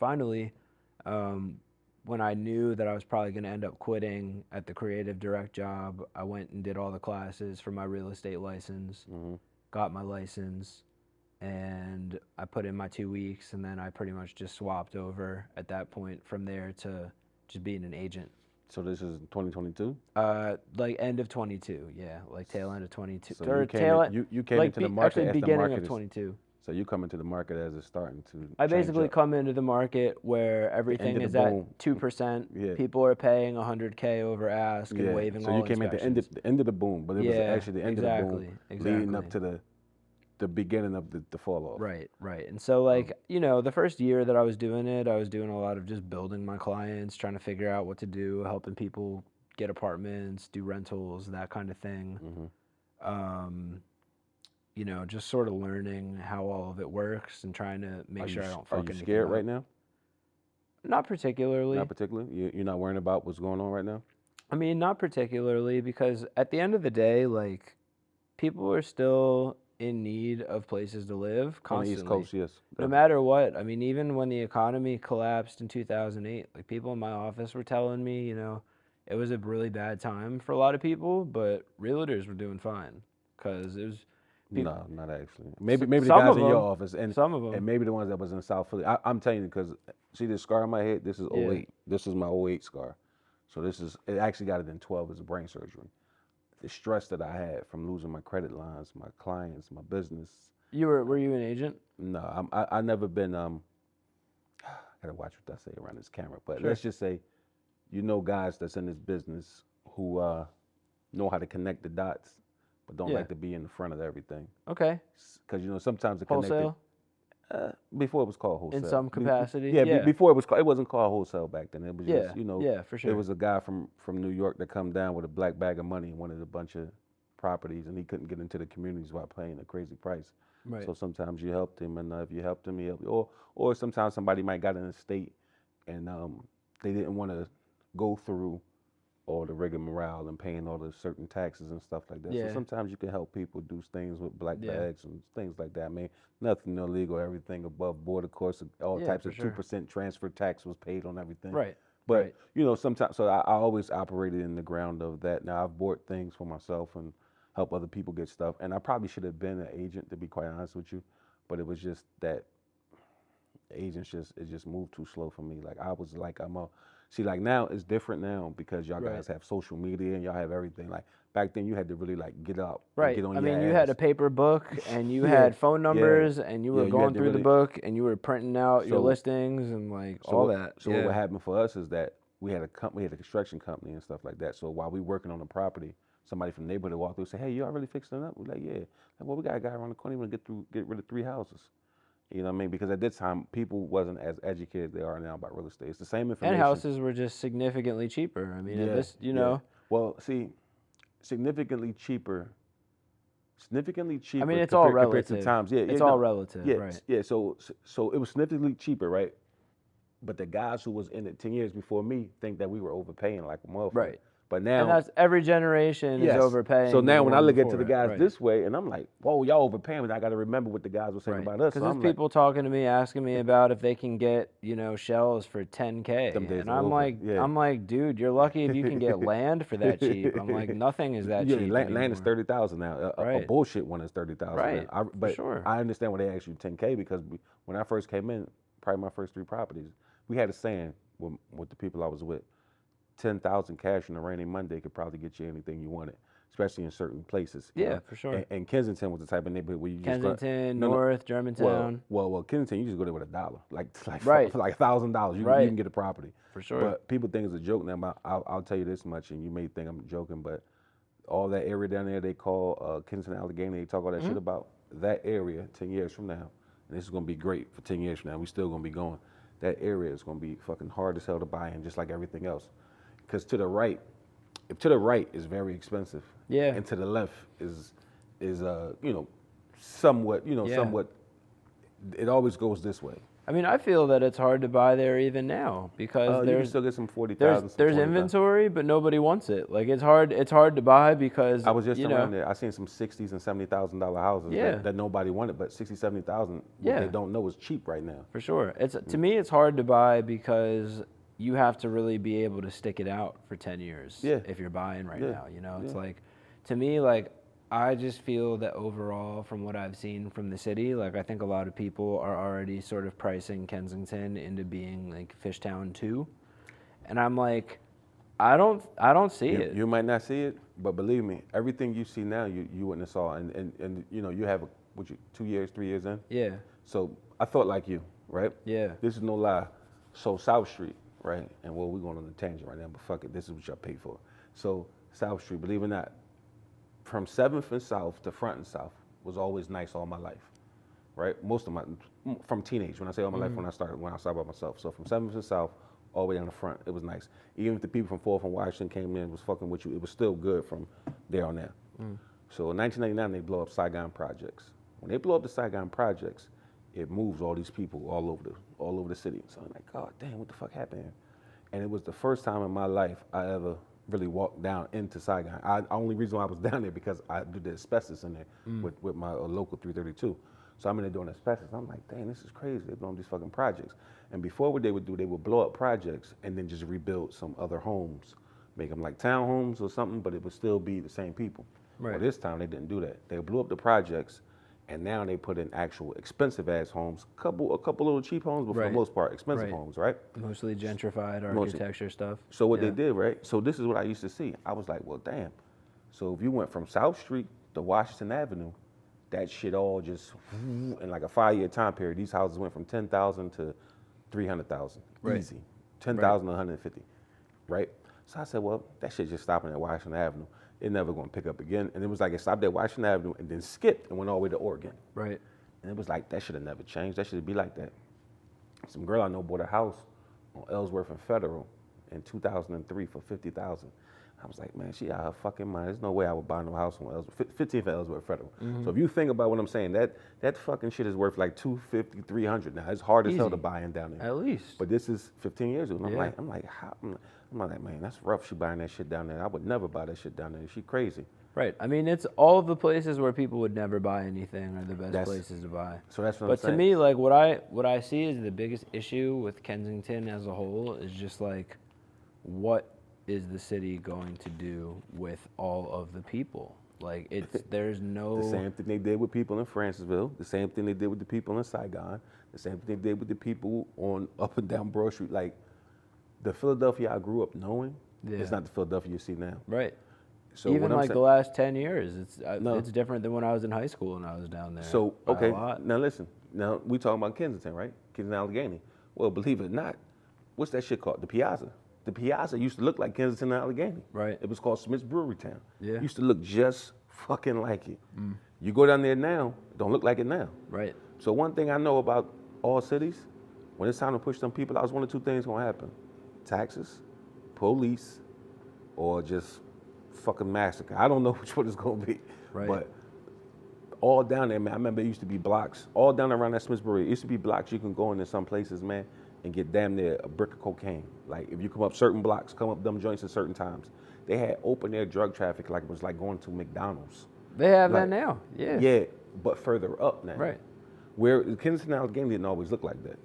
finally, when I knew that I was probably going to end up quitting at the creative direct job, I went and did all the classes for my real estate license, got my license, and I put in my 2 weeks, and then I pretty much just swapped over at that point from there to just being an agent. So this is 2022. Like end of 22, yeah, like tail end of 22, So or you came in, tail you came like into the actually market as the beginning market of is. 22. So you come into the market as it's starting to I change basically up. come into the market where The end everything of the is at boom. 2%. Yeah. People are paying 100K over ask and Yeah. waiving So you all came at inspections. the end of the boom, but it was Yeah, actually the end of the boom exactly, leading exactly. up to the beginning of the fall off. Right, right. And so, like, the first year that I was doing it, I was doing a lot of just building my clients, trying to figure out what to do, helping people get apartments, do rentals, that kind of thing. Um, just sort of learning how all of it works and trying to make sure I don't Are fuck you anything scared up. right now? Not particularly. Not particularly. You're not worrying about what's going on right now. I mean, not particularly, because at the end of the day, like, people are still in need of places to live On the East constantly. Coast, yes. No matter what. I mean, even when the economy collapsed in 2008, like, people in my office were telling me, it was a really bad time for a lot of people, but realtors were doing fine because it was people. No, not actually. Maybe the Some guys of in your them, office some of and them, maybe the ones that was in South Philly. I'm telling you because see this scar on my head. This is yeah. '08. This is my '08 scar. So it actually got it in 12 as a brain surgery. The stress that I had from losing my credit lines, my clients, my business. Were you an agent? No, I never been. I gotta watch what I say around this camera. But Sure. let's just say, guys that's in this business who know how to connect the dots, but don't Yeah. like to be in the front of everything. Okay. Because sometimes the Wholesale? before it was called wholesale. In some capacity? Yeah, Yeah. Before it wasn't called wholesale back then. It was Yeah. just, Yeah, for sure. it was a guy from New York that come down with a black bag of money and wanted a bunch of properties, and he couldn't get into the communities without paying a crazy price. Right. So sometimes you helped him, and if you helped him, he helped you. Or sometimes somebody might got in a state, and they didn't want to go through all the rigmarole and paying all the certain taxes and stuff like that. Yeah. So sometimes you can help people do things with black Yeah. bags and things like that. I mean, nothing illegal, everything above board. Of course, all Yeah, types for of sure. 2% transfer tax was paid on everything. Right. But right. sometimes, so I always operated in the ground of that. Now I've bought things for myself and help other people get stuff, and I probably should have been an agent, to be quite honest with you, but it was just that agents just moved too slow for me. Like I was like see, like now it's different now because y'all Right. guys have social media and y'all have everything. Like back then you had to really like get up and Right. get on I your mean, you ass. had a paper book and you Yeah, had phone yeah, numbers and you yeah. were You going had to through the really. book and you were printing out your So listings and like all that. so Yeah. what happened for us is that we had a company, had a construction company and stuff like that. So while we working on the property, somebody from the neighborhood walked through and say, "Hey, y'all really fixing it up?" We're like, "Yeah." Like, well, we got a guy around the corner. We want to get rid of 3 houses. You know what I mean? Because at this time, people wasn't as educated as they are now about real estate. It's the same And information. houses were just significantly cheaper. I mean, at this, Yeah. Well, see, significantly cheaper. Significantly cheaper. I mean, it's all compared to relative. times. Yeah, It's yeah, all no. relative, Yeah, right? yeah. So it was significantly cheaper, right? But the guys who was in it 10 years before me think that we were overpaying like a motherfucker. Right. But And now, that's every generation is yes. overpaying. So now the when I one look at to before the it, guys right. this way, and I'm like, whoa, y'all overpaying, but I got to remember what the guys were saying Right. about us. Because So there's I'm like, people talking to me, asking me about if they can get, shells for 10K. them days And are over. Yeah. I'm like, dude, you're lucky if you can get land for that cheap. I'm like, nothing is that cheap land anymore. is 30,000 now. A Right. bullshit one is 30,000 Right. now. For But sure. I understand why they asked you 10K because when I first came in, probably my first 3 properties, we had a saying with the people I was with, 10,000 cash on a rainy Monday could probably get you anything you wanted, especially in certain places. Yeah, for sure. And Kensington was the type of neighborhood where you just Kensington, North, Germantown. Well, Kensington, you just go there with $1, like Right. for like $1,000, you Right. can get a property. For sure. But people think it's a joke now. But I'll tell you this much, and you may think I'm joking, but all that area down there they call Kensington, Allegheny, they talk all that shit about that area 10 years from now, and this is gonna be great for 10 years from now. We still gonna be going. That area is gonna be fucking hard as hell to buy in, just like everything else. Because to the right is very expensive. Yeah. And to the left is somewhat, Yeah. somewhat. It always goes this way. I mean, I feel that it's hard to buy there even now because You can there's still get some 40,000, some there's 20,000. inventory, but nobody wants it. Like it's hard to buy because I was just around there. I seen some $60,000 and $70,000 houses Yeah. that nobody wanted, but 60, 70,000. What Yeah. they don't know is cheap right now. For sure. It's to me it's hard to buy because you have to really be able to stick it out for 10 years Yeah. if you're buying right Yeah. now, you know. It's Yeah. like to me like I just feel that overall from what I've seen from the city, like I think a lot of people are already sort of pricing Kensington into being like Fishtown 2. And I'm like I don't see it. You might not see it, but believe me, everything you see now, you wouldn't have saw. And you know, you have, 2 years, 3 years in? Yeah. So I thought like you, right? Yeah. This is no lie. So South Street, right? And well, we're going on a tangent right now, but fuck it, this is what y'all pay for. So South Street, believe it or not, from 7th and South to Front and South was always nice all my life, right? Most of from teenage, when I say all my life, when I started by myself. So from 7th and South, all the way down the front, it was nice. Even if the people from 4th and Washington came in and was fucking with you, it was still good from there on there. So in 1999, they blow up Saigon Projects. When they blow up the Saigon Projects, it moves all these people all over the city. So I'm like, God damn, what the fuck happened here? And it was the first time in my life I ever really walked down into Saigon. Only reason why I was down there because I do the asbestos in there with my local 332. So I'm in there doing asbestos. I'm like, dang, this is crazy. They're doing these fucking projects. And before what they would do, they would blow up projects and then just rebuild some other homes, make them like townhomes or something, but it would still be the same people. Right. Well, this time they didn't do that. They blew up the projects, and now they put in actual expensive ass homes, a couple little cheap homes, but for the most part, expensive homes, right? Mostly gentrified architecture stuff. So what they did, right? So this is what I used to see. I was like, well, damn. So if you went from South Street to Washington Avenue, that shit all just in like a 5-year time period. These houses went from 10,000 to 300,000, easy. 10,000 to 150, right? So I said, well, that shit just stopping at Washington Avenue. It never going to pick up again. And it was like it stopped at Washington Avenue and then skipped and went all the way to Oregon. Right. And it was like that should have never changed. That should be like that. Some girl I know bought a house on Ellsworth and Federal in 2003 for $50,000. I was like, man, she out her fucking mind. There's no way I would buy no house on Ellsworth, 15th and Ellsworth Federal. So if you think about what I'm saying, that fucking shit is worth like $250, $300 now. It's hard as hell to buy in down there. At least. But this is 15 years ago. And I'm like, how? I'm like, man, that's rough. She buying that shit down there. I would never buy that shit down there. She crazy. Right. I mean, it's all of the places where people would never buy anything are the best places to buy. So that's what I'm saying. But to me, like what I see is the biggest issue with Kensington as a whole is just like, what is the city going to do with all of the people? Like there's no. The same thing they did with people in Francisville. The same thing they did with the people in Saigon. The same thing they did with the people on up and down Broad Street. Like the Philadelphia I grew up knowing, it's not the Philadelphia you see now. Right. So even like the last 10 years, it's different than when I was in high school and I was down there. So okay, now listen. Now we talking about Kensington, right? Kensington, Allegheny. Well, believe it or not, what's that shit called? The Piazza. The Piazza used to look like Kensington and Allegheny. Right. It was called Smith's Brewery Town. Yeah. It used to look just fucking like it. You go down there now, it don't look like it now. Right. So one thing I know about all cities, when it's time to push them people out, one of two things gonna happen: taxes, police, or just fucking massacre. I don't know which one it's gonna be. Right. But all down there, man. I remember it used to be blocks all down around that Smithsbury. It used to be blocks you can go into some places, man, and get damn near a brick of cocaine. Like if you come up certain blocks, come up them joints at certain times. They had open air drug traffic like it was like going to McDonald's. They have that now. Yeah. Yeah, but further up now. Right. Where Kensington and Allegheny didn't always look like that.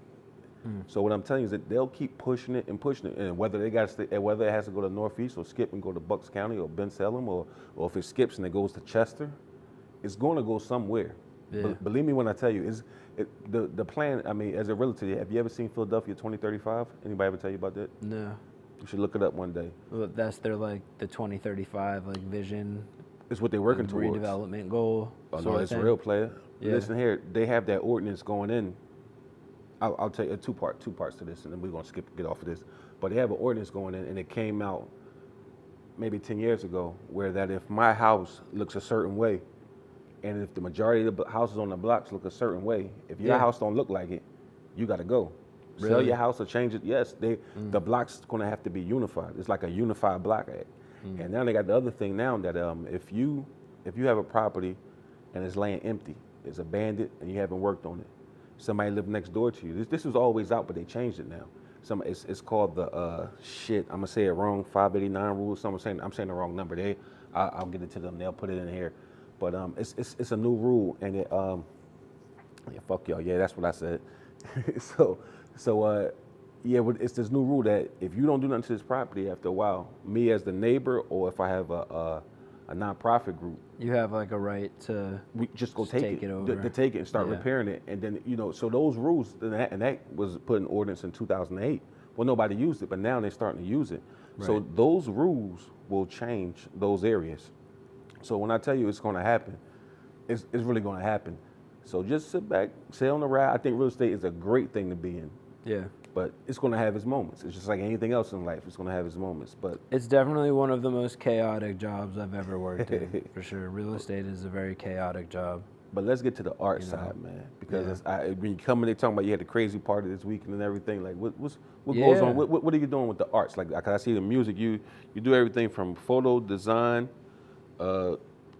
So what I'm telling you is that they'll keep pushing it, and whether they got to whether it has to go to Northeast or skip and go to Bucks County or Ben Salem, or if it skips and it goes to Chester, it's going to go somewhere. Yeah. Believe me when I tell you, the plan. I mean, as a realtor, have you ever seen Philadelphia 2035? Anybody ever tell you about that? No. You should look it up one day. Well, that's their like the 2035 like vision. It's what they're working towards. Redevelopment goal. Oh no, it's real, player. Yeah. Listen here, they have that ordinance going in. I'll tell you two parts to this, and then we're gonna get off of this. But they have an ordinance going in, and it came out maybe 10 years ago, where that if my house looks a certain way, and if the majority of the houses on the blocks look a certain way, if your house don't look like it, you got to go. Really? Sell your house or change it. Yes, the block's gonna have to be unified. It's like a unified block act. And now they got the other thing now that if you have a property and it's laying empty, it's abandoned, and you haven't worked on it, somebody lived next door to you. This was always out, but they changed it now. It's called the shit. I'm gonna say it wrong. 589 rule. I'm saying the wrong number. I'll get it to them. They'll put it in here. But it's a new rule, and yeah, fuck y'all. Yeah, that's what I said. so yeah, it's this new rule that if you don't do nothing to this property after a while, me as the neighbor, or if I have a nonprofit group, You have like a right to we just go just take it, over. to take it and start Yeah. repairing it, and then so those rules and that was put in ordinance in 2008. Well, nobody used it, but now they're starting to use it. So Right. those rules will change those areas. So when I tell you it's going to happen, it's really going to happen. So just sit back, stay on the ride. I think real estate is a great thing to be in, Yeah. but it's going to have its moments. It's just like anything else in life. It's going to have its moments. But It's definitely one of the most chaotic jobs I've ever worked in, for sure. Real estate is a very chaotic job. let's get to the art You know, side, man. Because yeah. when you come in, they talking about you had the crazy party this weekend and everything. Like, what goes Yeah. on? What are you doing with the arts? Like, 'cause I see the music. You do everything from photo design.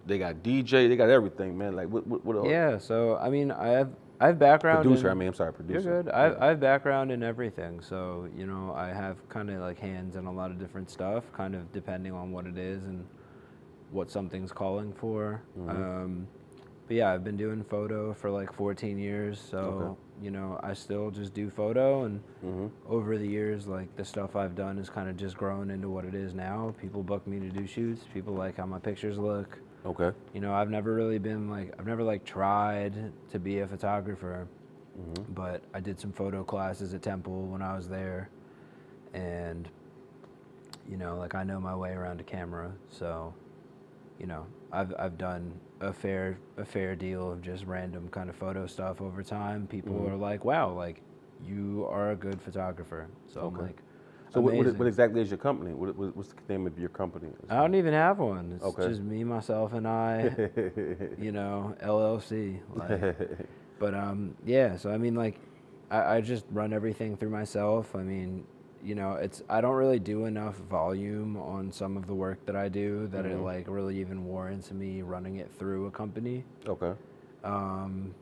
They got DJ. They got everything, man. Like, what are Yeah, so I mean, I have background producer? in. I'm sorry, You're producer. good. I have background in everything, so I have kind of like hands in a lot of different stuff, kind of depending on what it is and what something's calling for. But yeah, I've been doing photo for like 14 years, so I still just do photo, and over the years, like the stuff I've done has kind of just grown into what it is now. People book me to do shoots. People like how my pictures look. Okay. I've never really been like, I've never like tried to be a photographer, but I did some photo classes at Temple when I was there, and like I know my way around a camera, so I've done a fair deal of just random kind of photo stuff over time. People are like, wow, like you are a good photographer. So I'm like, So what amazing. exactly is your company? What's the name of your company? I don't even have one. It's Okay. just me, myself, and I, LLC. Like, but yeah. So I mean, like, I just run everything through myself. I mean, I don't really do enough volume on some of the work that I do that it like really even warrants me running it through a company. Okay.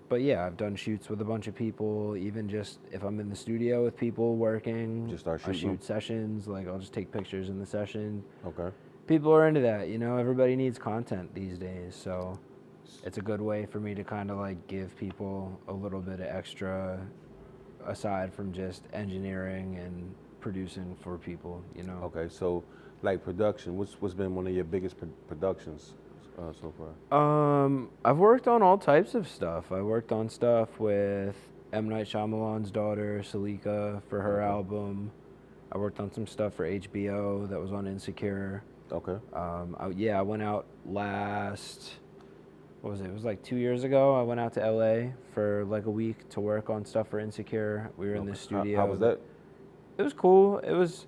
But yeah, I've done shoots with a bunch of people. Even just if I'm in the studio with people working, Just start I shooting 'em? shoot sessions. Like I'll just take pictures in the session. Okay. People are into that. Everybody needs content these days, so it's a good way for me to kind of like give people a little bit of extra aside from just engineering and producing for people. Okay. So, like production, what's been one of your biggest productions so far? I've worked on all types of stuff. I worked on stuff with M. Night Shyamalan's daughter, Salika, for her album. I worked on some stuff for HBO that was on Insecure. Okay. I went out last, what was it? It was like 2 years ago. I went out to LA for like a week to work on stuff for Insecure. We were in the studio. How was that? It was cool. It was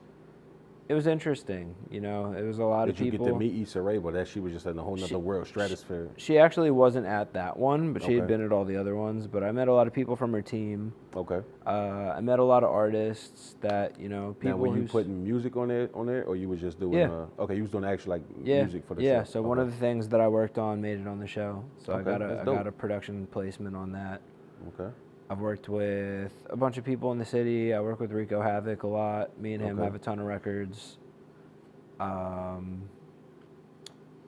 interesting. It was a lot of Did you people. get to meet Issa Rae? But that she was just in a whole nother world, stratosphere. She actually wasn't at that one, but she had Okay. been at all the other ones. But I met a lot of people from her team. Okay. I met a lot of artists that people. Now, were you who's- putting music on there, or you was just doing? Yeah. Okay, you was doing actual like Yeah, music for the yeah. show. So one of the things that I worked on made it on the show. So Okay, I that's got dope. a production placement on that. Okay. I've worked with a bunch of people in the city. I work with Rico Havoc a lot. Me and him Okay. have a ton of records. I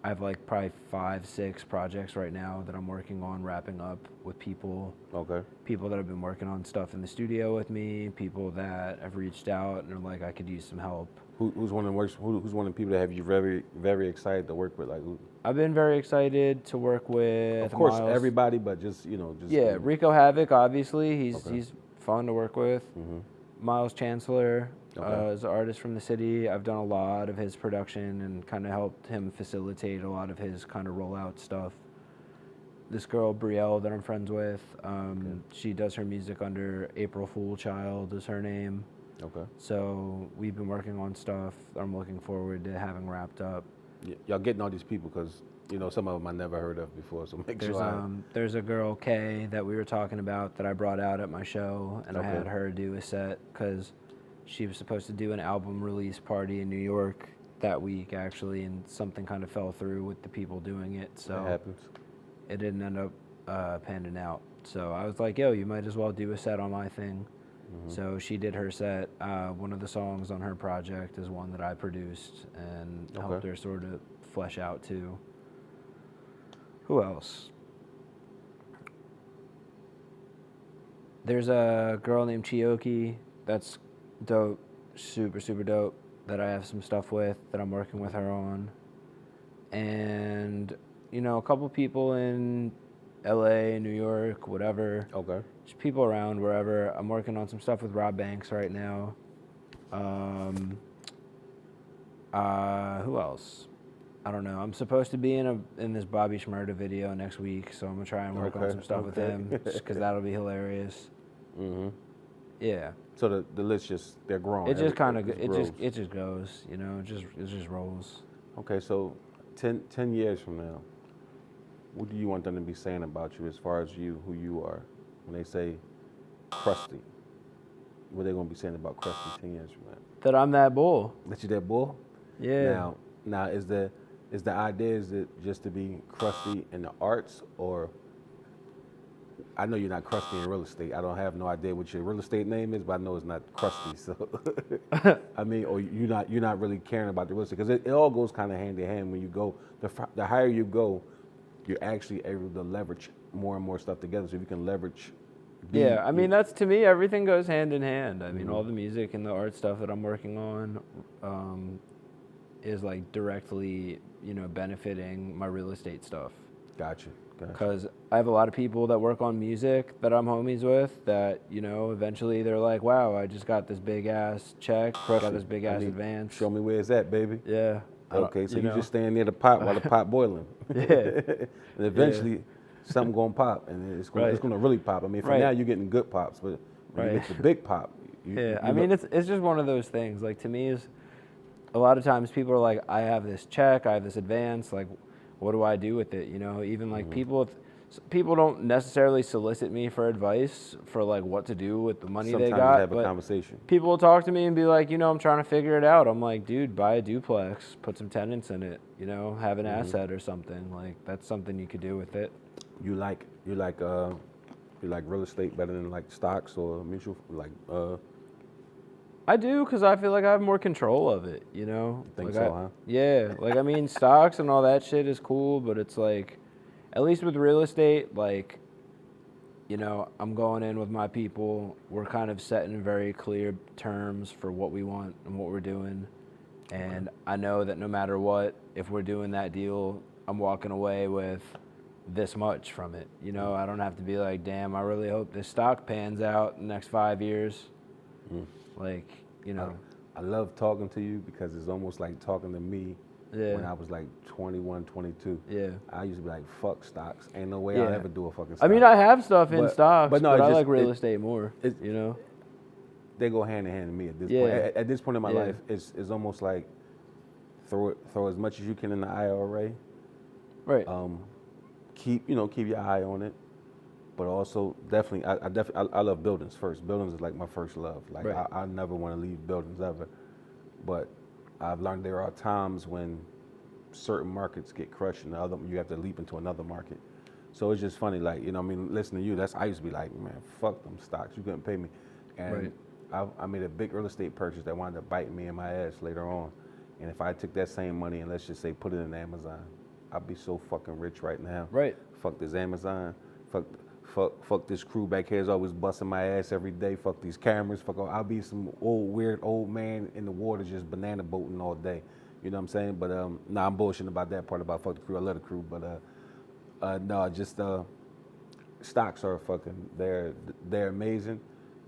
have like probably 5, 6 projects right now that I'm working on wrapping up with people. Okay. People that have been working on stuff in the studio with me. People that have reached out and are like, I could use some help. Who's one of the people that have you very, very excited to work with? Like, I've been very excited to work with. of course, Miles. everybody, but just Yeah, Rico Havoc, obviously. Okay. He's fun to work with. Miles Chancellor Okay. is an artist from the city. I've done a lot of his production and kind of helped him facilitate a lot of his kind of rollout stuff. This girl, Brielle, that I'm friends with, she does her music under April Fool Child is her name. Okay. So we've been working on stuff that I'm looking forward to having wrapped up. Y'all getting all these people because some of them I never heard of before. So make sure. There's a girl, Kay, that we were talking about that I brought out at my show, and I Okay. had her do a set because she was supposed to do an album release party in New York that week, actually, and something kind of fell through with the people doing it, That so happens. it didn't end up panning out. So I was like, yo, you might as well do a set on my thing. So she did her set. One of the songs on her project is one that I produced and helped her sort of flesh out too. Who else? There's a girl named Chioki that's dope, super, super dope, that I have some stuff with that I'm working with her on. And, you know, a couple people in LA, New York, whatever. Okay. Just people around wherever. I'm working on some stuff with Rob Banks right now. Who else? I don't know. I'm supposed to be in this Bobby Shmurda video next week, so I'm gonna try and work on some stuff with him, just because that'll be hilarious. Yeah. So the list they're growing. It just kind of it just goes, you know. It just rolls. Okay, so 10 years from now, what do you want them to be saying about you as far as you, who you are? When they say Krusty, what are they gonna be saying about Krusty 10 years from now? That I'm that bull. That you that bull? Yeah. Now is the idea is it just to be Krusty in the arts, or I know you're not Krusty in real estate. I don't have no idea what your real estate name is, but I know it's not Krusty. So I mean, or you're not really caring about the real estate, because it all goes kind of hand in hand. When you go, the higher you go, you're actually able to leverage more and more stuff together. So if you can leverage. Yeah, I mean, that's, to me, everything goes hand in hand. I mean, all the music and the art stuff that I'm working on is like directly, you know, benefiting my real estate stuff. Gotcha. Because I have a lot of people that work on music that I'm homies with that, you know, eventually they're like, wow, I just got this big ass check, got this big ass advance. Show me where it's at, baby. Yeah. Okay, so you just stand near the pot while the pot boiling. Yeah. And eventually something gonna pop, and it's gonna really pop. I mean, for now you're getting good pops, but when you get the big pop, I mean, it's just one of those things. Like, to me, is a lot of times people are like, I have this check, I have this advance, like, what do I do with it? You know, even like people don't necessarily solicit me for advice for like what to do with the money they got. Sometimes have a conversation. People will talk to me and be like, you know, I'm trying to figure it out. I'm like, dude, buy a duplex, put some tenants in it, you know, have an asset or something. Like, that's something you could do with it. You like real estate better than like stocks or mutual I do, because I feel like I have more control of it, you know? Think like so, huh? Yeah. Like, I mean, stocks and all that shit is cool, but it's like, at least with real estate, like, you know, I'm going in with my people. We're kind of setting very clear terms for what we want and what we're doing. And I know that no matter what, if we're doing that deal, I'm walking away with this much from it. You know, I don't have to be like, damn, I really hope this stock pans out in the next 5 years. Like, you know. I love talking to you because it's almost like talking to me when I was like 21, 22. Yeah. I used to be like, fuck stocks. Ain't no way I'll ever do a fucking stock. I mean, I have stuff in stocks, but I just, like real estate more, you know? They go hand in hand to me at this point. At this point in my life, it's almost like throw as much as you can in the IRA. Right. Keep your eye on it. But also, definitely, I love buildings first. Buildings is like my first love. Like, I never want to leave buildings ever. But I've learned there are times when certain markets get crushed and you have to leap into another market. So it's just funny, like, you know, I mean, listen to you, I used to be like, man, fuck them stocks. You couldn't pay me. And I made a big real estate purchase that wound up biting me in my ass later on. And if I took that same money and let's just say put it in Amazon, I'd be so fucking rich right now. Right. Fuck this Amazon. Fuck this crew back here is always busting my ass every day. Fuck these cameras. I'll be some weird old man in the water just banana boating all day. You know what I'm saying? But I'm bullshitting about that part about fuck the crew. I love the crew, but no, just stocks are they're amazing.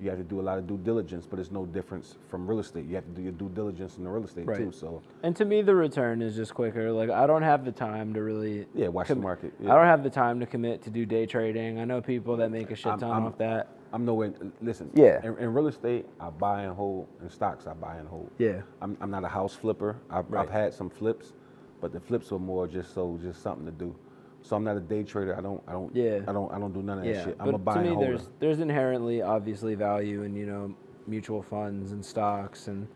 You have to do a lot of due diligence, but it's no difference from real estate. You have to do your due diligence in the real estate too. So, and to me, the return is just quicker. Like, I don't have the time to really watch the market. I don't have the time to commit to do day trading. I know people that make a shit ton off that. I'm nowhere. Listen. Yeah. In real estate, I buy and hold. In stocks, I buy and hold. Yeah. I'm not a house flipper. I've had some flips, but the flips were more just something to do. So I'm not a day trader. I don't do none of that shit. I'm a buy and holder. There's inherently obviously value in, you know, mutual funds and stocks, and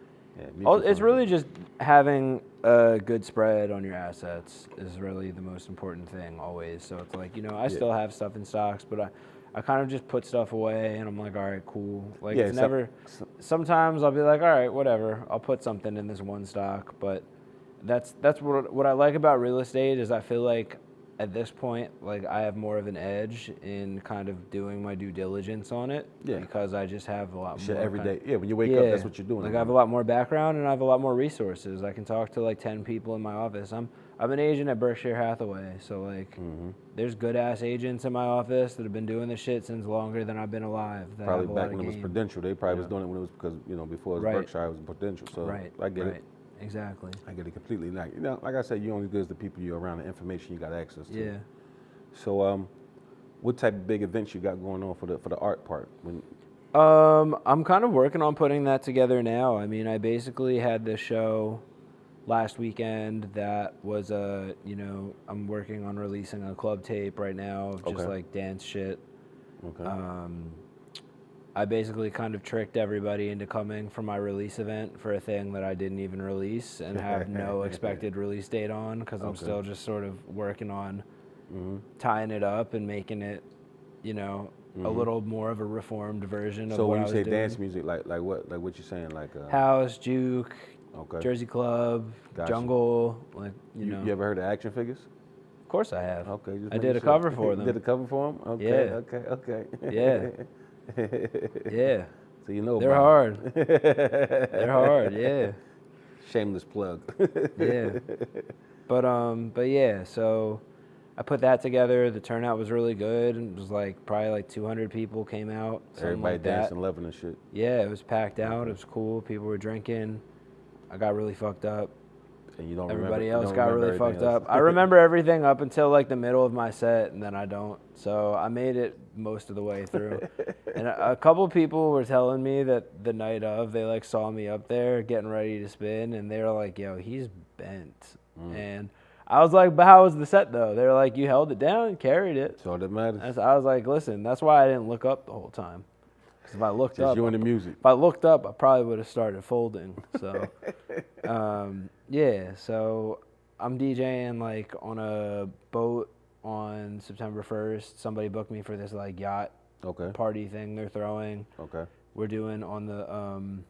it's really just having a good spread on your assets is really the most important thing always. So it's like, you know, I still have stuff in stocks, but I kind of just put stuff away, and I'm like, all right, cool. Like Yeah, it's never. Sometimes I'll be like, all right, whatever. I'll put something in this one stock, but that's what I like about real estate is I feel like at this point, like I have more of an edge in kind of doing my due diligence on it Yeah. because I just have a lot shit more every kind day. Yeah, when you wake up, that's what you're doing. like I have a lot more background and I have a lot more resources. I can talk to like 10 people in my office. I'm an agent at Berkshire Hathaway, so like there's good ass agents in my office that have been doing this shit since longer than I've been alive. That Probably have a back lot when of it was game. Prudential. They probably was doing it when it was because before it was Right. Berkshire, it was Prudential. So Right. I get right. it. Exactly. I get it completely. Like like I said, you only good as the people you're around, the information you got access to. Yeah. So what type of big events you got going on for the art part? I'm kind of working on putting that together now. I mean, I basically had this show last weekend that was I'm working on releasing a club tape right now of just Okay. like dance shit. Okay. I basically kind of tricked everybody into coming for my release event for a thing that I didn't even release and have no expected release date on because I'm still just sort of working on tying it up and making it, a little more of a reformed version of So what when I you was say doing. dance music, like what you saying, like House, juke, okay. Jersey Club, Gotcha. jungle, like You ever heard of Action Figures? Of course I have. Okay, just I making did a sure. cover for You them. did a cover for them? Okay, Yeah. okay. Yeah. Yeah. So you know They're about hard. They're hard. Yeah. Shameless plug. Yeah. But yeah, so I put that together. The turnout was really good. It was like probably like 200 people came out, something Everybody like that. dancing, loving and shit. Yeah, it was packed out. It was cool. People were drinking. I got really fucked up. And you don't Everybody remember, else you don't got remember really fucked everything else. up. I remember everything up until like the middle of my set, and then I don't. So I made it most of the way through. And a couple people were telling me that the night of, they like saw me up there getting ready to spin, and they were like, "Yo, he's bent." And I was like, "But how was the set though?" They were like, "You held it down, and carried it." That's all that matters. I was like, "Listen, that's why I didn't look up the whole time. Because if I looked Just up, you and the music. if I looked up, I probably would have started folding." So, yeah. So I'm DJing like on a boat on September 1st. Somebody booked me for this like yacht Okay. party thing they're throwing. Okay. We're doing on the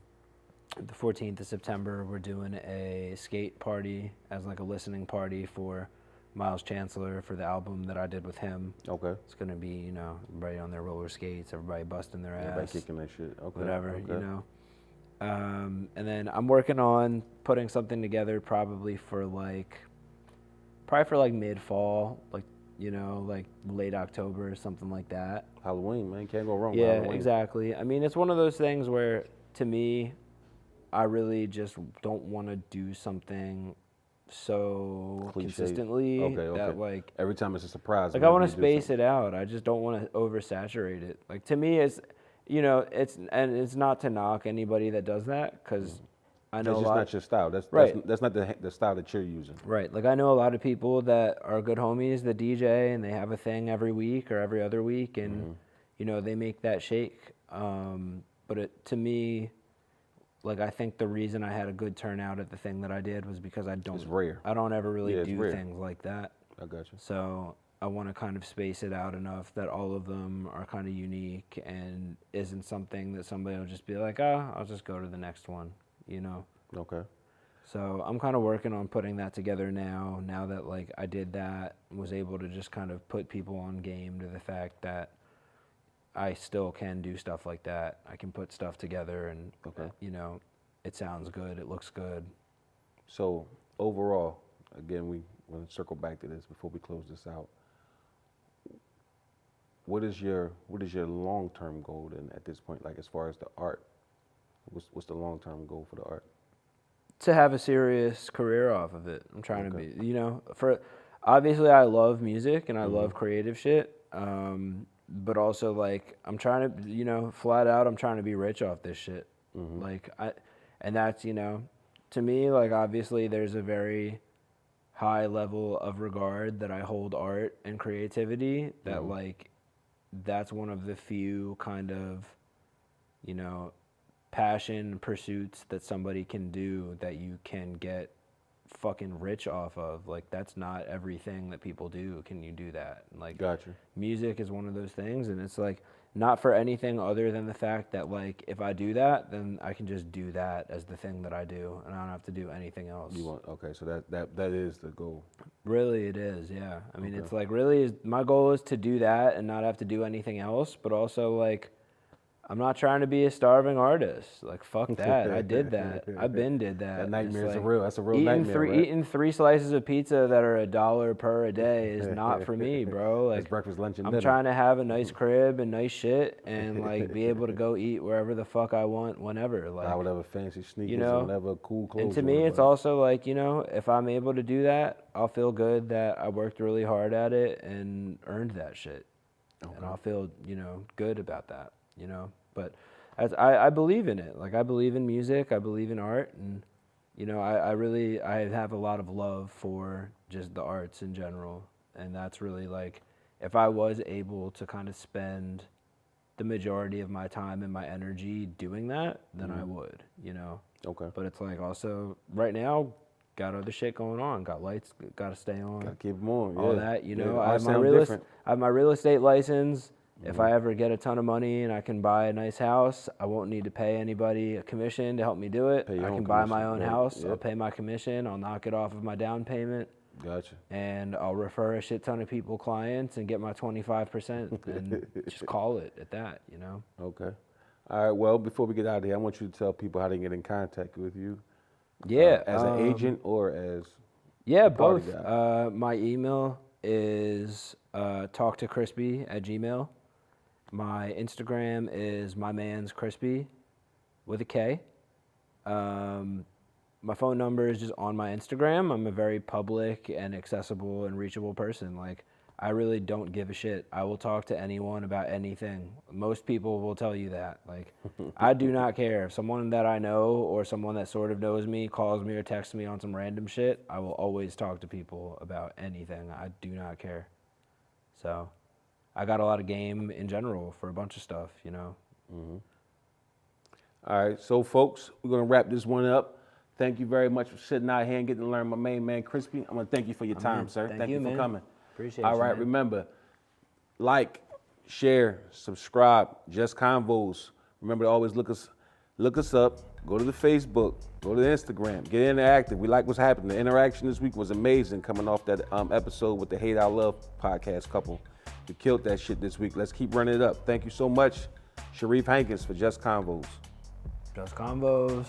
14th of September. We're doing a skate party as like a listening party for Miles Chancellor for the album that I did with him. Okay. It's gonna be everybody on their roller skates, everybody busting their ass, Everybody kicking that shit. Okay. whatever, Okay. And then I'm working on putting something together probably for like mid fall, like like late October or something like that. Halloween, man. Can't go wrong with Yeah, Halloween. exactly. I mean, it's one of those things where to me, I really just don't want to do something so Cliche. consistently Okay. that like Every time it's a surprise. I want to whenever you do space it out. I just don't want to oversaturate it. Like to me, it's not to knock anybody that does that because I know That's a just lot. not your style. Right. That's not the style that you're using. Right. Like I know a lot of people that are good homies that DJ and they have a thing every week or every other week and they make that shake. But to me, like I think the reason I had a good turnout at the thing that I did was because It's rare. I don't ever really Yeah, it's do rare. things like that. I got you. So I want to kind of space it out enough that all of them are kind of unique and isn't something that somebody will just be like, I'll just go to the next one, Okay. So I'm kind of working on putting that together now that like I did that, was able to just kind of put people on game to the fact that I still can do stuff like that. I can put stuff together and, Okay. it sounds good, it looks good. So overall, again, we want to circle back to this before we close this out. What is your long-term goal then at this point? Like as far as the art, what's the long-term goal for the art? To have a serious career off of it. I'm trying Okay. to be, for obviously I love music and I love creative shit. But also like I'm trying to, flat out I'm trying to be rich off this shit. Like and that's, to me like obviously there's a very high level of regard that I hold art and creativity that like that's one of the few kind of, passion pursuits that somebody can do that you can get fucking rich off of. Like, that's not everything that people do. Can you do that? Like, Gotcha. music is one of those things, and it's like not for anything other than the fact that, like, if I do that, then I can just do that as the thing that I do, and I don't have to do anything else. Okay, so that is the goal. Really, it is, yeah. I mean, Okay. it's like really my goal is to do that and not have to do anything else, but also like I'm not trying to be a starving artist. Like, fuck that. I did that. I been did that. That nightmare is like, that's a real nightmare, right? Eating 3 slices of pizza that are $1 per a day is not for me, bro. Like, That's breakfast, lunch, and I'm dinner. trying to have a nice crib and nice shit and like be able to go eat wherever the fuck I want whenever. Like, Buy whatever fancy sneakers, you know, and whatever cool clothes. and to you me, wanna it's buy. also like, you know, if I'm able to do that, I'll feel good that I worked really hard at it and earned that shit. Okay. And I'll feel, you know, good about that, you know. But I believe in it. Like, I believe in music. I believe in art. And, you know, I have a lot of love for just the arts in general. And that's really like, if I was able to kind of spend the majority of my time and my energy doing that, then I would, you know. Okay. But it's like also right now, got other shit going on. Got lights, got to stay on. Gotta keep them on. All yeah. that, you Yeah, know. ours I have sound my real estate license. If I ever get a ton of money and I can buy a nice house, I won't need to pay anybody a commission to help me do it. Pay your I own can buy my commission, own right, house. yep. I'll pay my commission. I'll knock it off of my down payment. Gotcha. And I'll refer a shit ton of people clients and get my 25% and just call it at that, you know? Okay. All right. Well, before we get out of here, I want you to tell people how they get in contact with you. Yeah. As an agent or as Yeah, a party both. guy? My email is talktokrispy@gmail.com. My Instagram is mymanskrispy with a K. My phone number is just on my Instagram. I'm a very public and accessible and reachable person. Like, I really don't give a shit. I will talk to anyone about anything. Most people will tell you that. Like, I do not care. If someone that I know or someone that sort of knows me calls me or texts me on some random shit, I will always talk to people about anything. I do not care. So, I got a lot of game in general for a bunch of stuff, you know. All right. So, folks, we're going to wrap this one up. Thank you very much for sitting out here and getting to learn my main man, Krispy. I'm going to thank you for your time, sir. Thank you, for man. coming. Appreciate All you, right. man. Remember, like, share, subscribe, Just Convos. Remember to always look us up. Go to the Facebook. Go to the Instagram. Get interactive. We like what's happening. The interaction this week was amazing coming off that episode with the Hate Our Love podcast couple. We killed that shit this week. Let's keep running it up. Thank you so much, Sharif Hankins, for Just Convos. Just Convos.